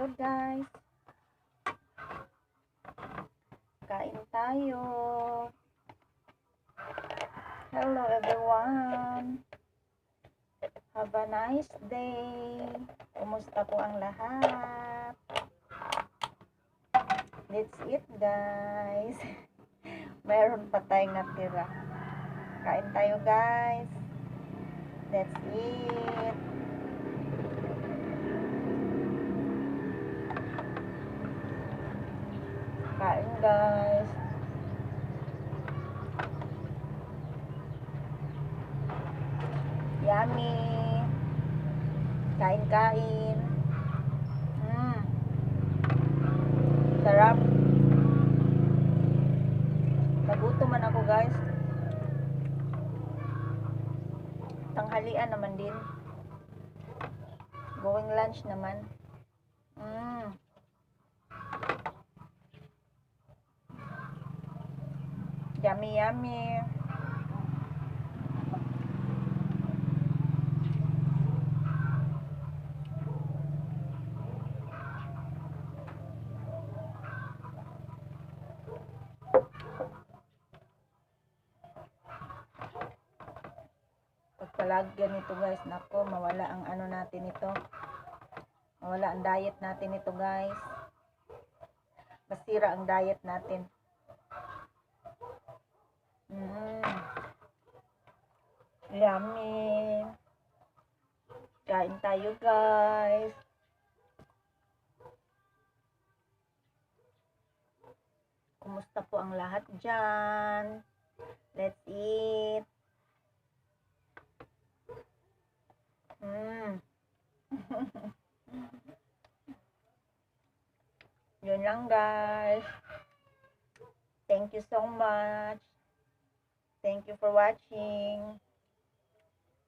Hello guys. Kain tayo. Hello everyone. Have a nice day. Kumusta po ang lahat? That's it guys. Meron pa tayong natira. Kain tayo guys. That's it. Kain guys. Yummy. Kain-kain. Sarap. Nagutom man ako guys. Tanghalian naman din. Going lunch naman. Yummy, yummy. Pagpalagyan nito guys, nako, mawala ang ano natin ito. Mawala ang diet natin ito guys. Masira ang diet natin. Yummy. Kain tayo guys. Kumusta po ang lahat dyan? Let's eat. Yun lang guys. Thank you so much. Thank you for watching.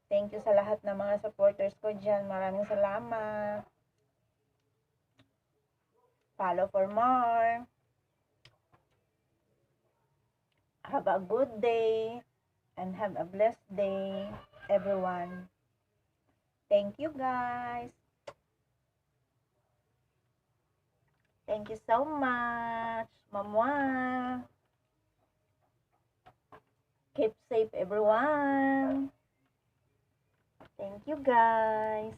Thank you sa lahat ng mga supporters ko dyan. Maraming salamat. Follow for more. Have a good day and have a blessed day, everyone. Thank you guys. Thank you so much. Mamwa. Keep safe everyone. Thank you guys.